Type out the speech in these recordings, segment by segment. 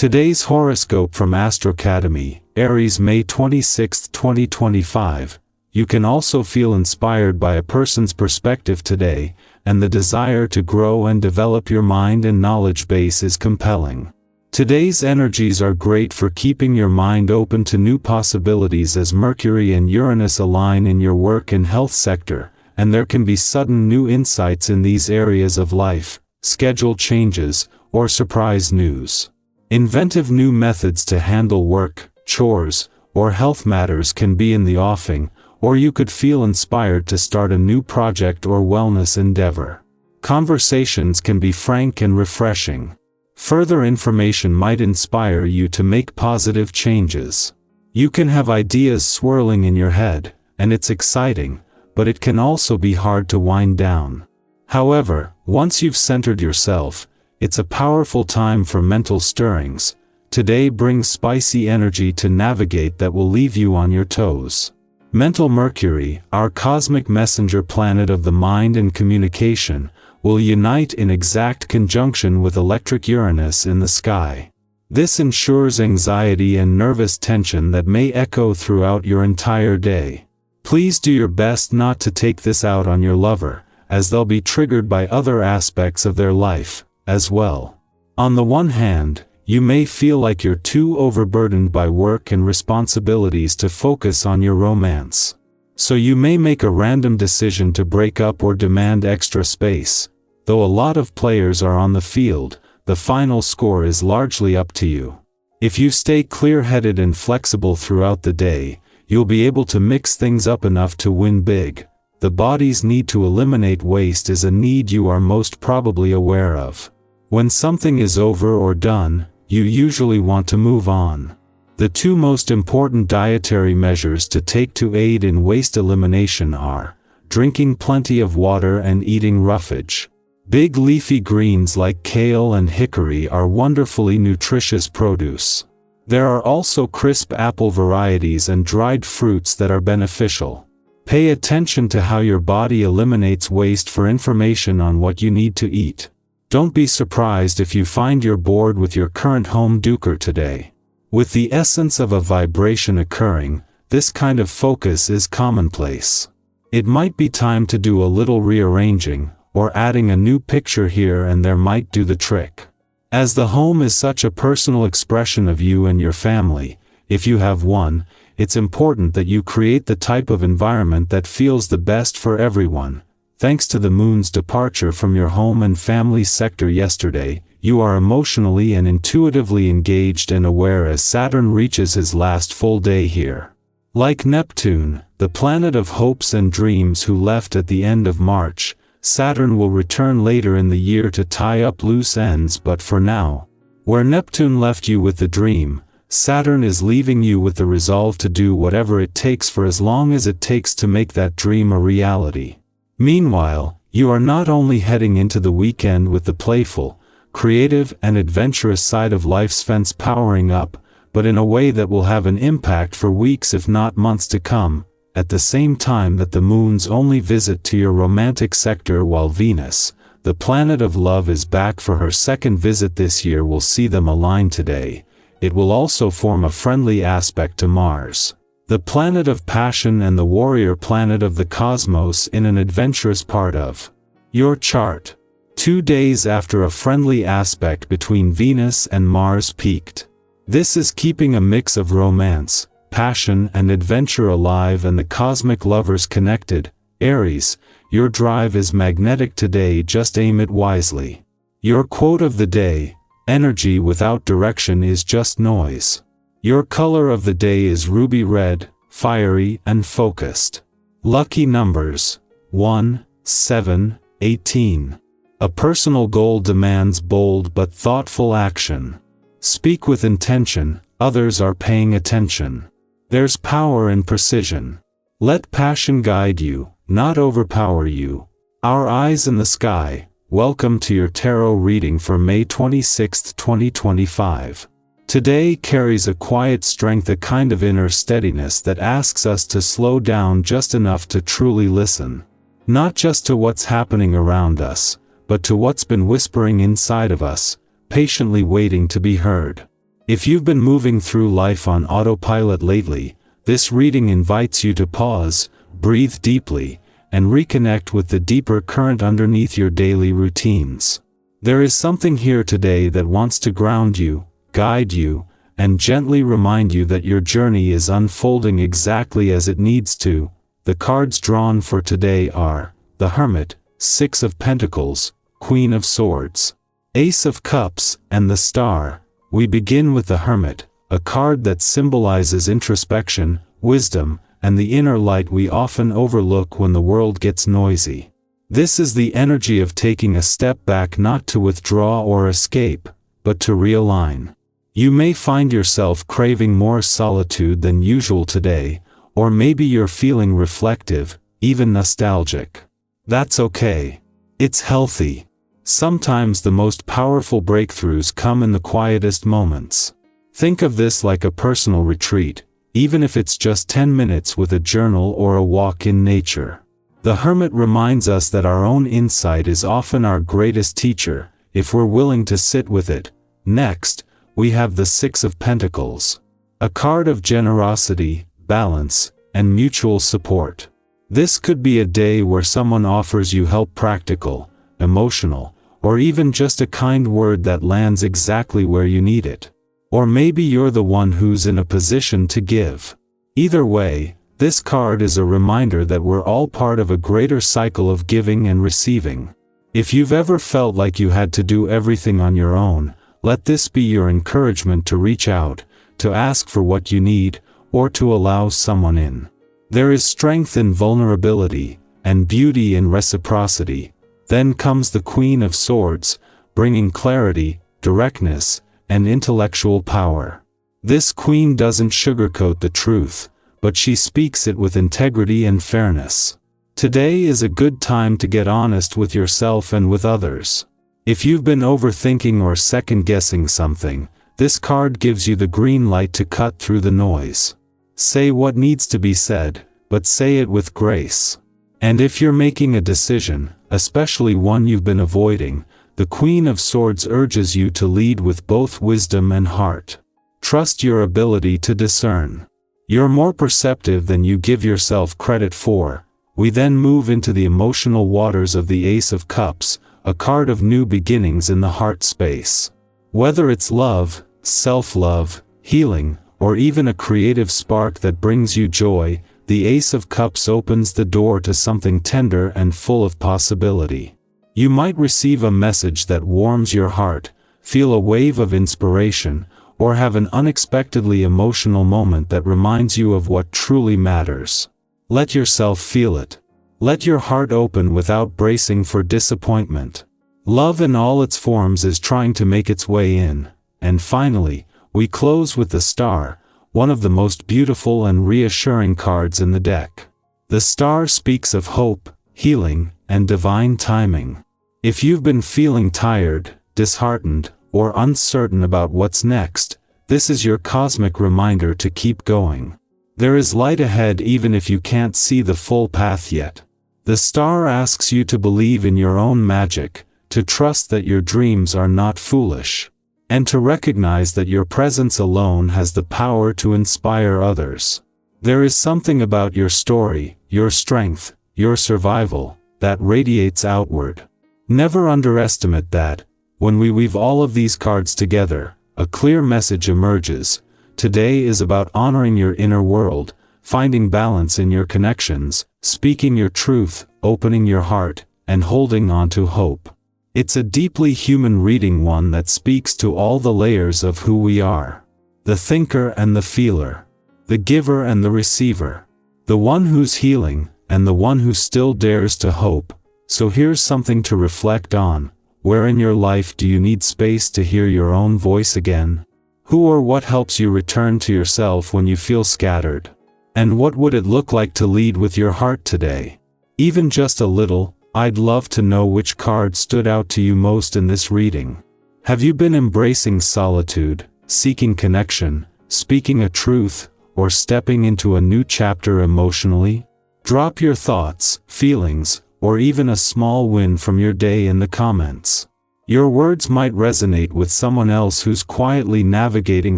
Today's horoscope from Astrocademy, Aries, May 26, 2025. You can also feel inspired by a person's perspective today, and the desire to grow and develop your mind and knowledge base is compelling. Today's energies are great for keeping your mind open to new possibilities as Mercury and Uranus align in your work and health sector, and there can be sudden new insights in these areas of life, schedule changes, or surprise news. Inventive new methods to handle work, chores, or health matters can be in the offing, or you could feel inspired to start a new project or wellness endeavor. Conversations can be frank and refreshing. Further information might inspire you to make positive changes. You can have ideas swirling in your head, and it's exciting, but it can also be hard to wind down. However, once you've centered yourself, it's a powerful time for mental stirrings. Today brings spicy energy to navigate that will leave you on your toes. Mental Mercury, our cosmic messenger planet of the mind and communication, will unite in exact conjunction with electric Uranus in the sky. This ensures anxiety and nervous tension that may echo throughout your entire day. Please do your best not to take this out on your lover, as they'll be triggered by other aspects of their life as well. On the one hand, you may feel like you're too overburdened by work and responsibilities to focus on your romance. So you may make a random decision to break up or demand extra space. Though a lot of players are on the field, the final score is largely up to you. If you stay clear-headed and flexible throughout the day, you'll be able to mix things up enough to win big. The body's need to eliminate waste is a need you are most probably aware of. When something is over or done, you usually want to move on. The two most important dietary measures to take to aid in waste elimination are drinking plenty of water and eating roughage. Big leafy greens like kale and hickory are wonderfully nutritious produce. There are also crisp apple varieties and dried fruits that are beneficial. Pay attention to how your body eliminates waste for information on what you need to eat. Don't be surprised if you find you're bored with your current home decor today. With the essence of a vibration occurring, this kind of focus is commonplace. It might be time to do a little rearranging, or adding a new picture here and there might do the trick. As the home is such a personal expression of you and your family, if you have one, it's important that you create the type of environment that feels the best for everyone. Thanks to the moon's departure from your home and family sector yesterday, you are emotionally and intuitively engaged and aware as Saturn reaches his last full day here. Like Neptune, the planet of hopes and dreams who left at the end of March, Saturn will return later in the year to tie up loose ends, but for now, where Neptune left you with the dream, Saturn is leaving you with the resolve to do whatever it takes for as long as it takes to make that dream a reality. Meanwhile, you are not only heading into the weekend with the playful, creative and adventurous side of life's fence powering up, but in a way that will have an impact for weeks if not months to come, at the same time that the moon's only visit to your romantic sector while Venus, the planet of love, is back for her second visit this year will see them align today. It will also form a friendly aspect to Mars, the planet of passion and the warrior planet of the cosmos, in an adventurous part of your chart. 2 days after a friendly aspect between Venus and Mars peaked. This is keeping a mix of romance, passion and adventure alive and the cosmic lovers connected. Aries, your drive is magnetic today, just aim it wisely. Your quote of the day: energy without direction is just noise. Your color of the day is ruby red, fiery and focused. Lucky numbers: 1, 7, 18. A personal goal demands bold but thoughtful action. Speak with intention, others are paying attention. There's power in precision. Let passion guide you, not overpower you. Our eyes in the sky. Welcome to your tarot reading for May 26, 2025. Today carries a quiet strength, a kind of inner steadiness that asks us to slow down just enough to truly listen. Not just to what's happening around us, but to what's been whispering inside of us, patiently waiting to be heard. If you've been moving through life on autopilot lately, this reading invites you to pause, breathe deeply, and reconnect with the deeper current underneath your daily routines. There is something here today that wants to ground you, guide you, and gently remind you that your journey is unfolding exactly as it needs to. The cards drawn for today are the Hermit, Six of Pentacles, Queen of Swords, Ace of Cups, and the Star. We begin with the Hermit, a card that symbolizes introspection, wisdom, and the inner light we often overlook when the world gets noisy. This is the energy of taking a step back, not to withdraw or escape, but to realign. You may find yourself craving more solitude than usual today, or maybe you're feeling reflective, even nostalgic. That's okay. It's healthy. Sometimes the most powerful breakthroughs come in the quietest moments. Think of this like a personal retreat, even if it's just 10 minutes with a journal or a walk in nature. The Hermit reminds us that our own insight is often our greatest teacher, if we're willing to sit with it. Next, we have the Six of Pentacles, a card of generosity, balance, and mutual support. This could be a day where someone offers you help, practical, emotional, or even just a kind word that lands exactly where you need it. Or maybe you're the one who's in a position to give. Either way, this card is a reminder that we're all part of a greater cycle of giving and receiving. If you've ever felt like you had to do everything on your own, let this be your encouragement to reach out, to ask for what you need, or to allow someone in. There is strength in vulnerability, and beauty in reciprocity. Then comes the Queen of Swords, bringing clarity, directness, and intellectual power. This queen doesn't sugarcoat the truth, but she speaks it with integrity and fairness. Today is a good time to get honest with yourself and with others. If you've been overthinking or second-guessing something, this card gives you the green light to cut through the noise. Say what needs to be said, but say it with grace. And if you're making a decision, especially one you've been avoiding, the Queen of Swords urges you to lead with both wisdom and heart. Trust your ability to discern. You're more perceptive than you give yourself credit for. We then move into the emotional waters of the Ace of Cups, a card of new beginnings in the heart space. Whether it's love, self-love, healing, or even a creative spark that brings you joy, the Ace of Cups opens the door to something tender and full of possibility. You might receive a message that warms your heart, feel a wave of inspiration, or have an unexpectedly emotional moment that reminds you of what truly matters. Let yourself feel it. Let your heart open without bracing for disappointment. Love in all its forms is trying to make its way in. And finally, we close with the Star, one of the most beautiful and reassuring cards in the deck. The Star speaks of hope, healing, and divine timing. If you've been feeling tired, disheartened, or uncertain about what's next, this is your cosmic reminder to keep going. There is light ahead even if you can't see the full path yet. The Star asks you to believe in your own magic, to trust that your dreams are not foolish, and to recognize that your presence alone has the power to inspire others. There is something about your story, your strength, your survival, that radiates outward. Never underestimate that. When we weave all of these cards together, a clear message emerges. Today is about honoring your inner world, finding balance in your connections, speaking your truth, opening your heart, and holding on to hope. It's a deeply human reading, one that speaks to all the layers of who we are. The thinker and the feeler. The giver and the receiver. The one who's healing, and the one who still dares to hope. So here's something to reflect on. Where in your life do you need space to hear your own voice again? Who or what helps you return to yourself when you feel scattered? And what would it look like to lead with your heart today? Even just a little. I'd love to know which card stood out to you most in this reading. Have you been embracing solitude, seeking connection, speaking a truth, or stepping into a new chapter emotionally? Drop your thoughts, feelings, or even a small win from your day in the comments. Your words might resonate with someone else who's quietly navigating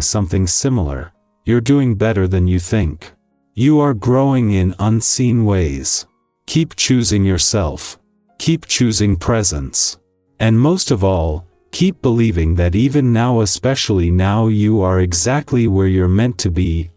something similar. You're doing better than you think. You are growing in unseen ways. Keep choosing yourself. Keep choosing presence. And most of all, keep believing that even now, especially now, you are exactly where you're meant to be,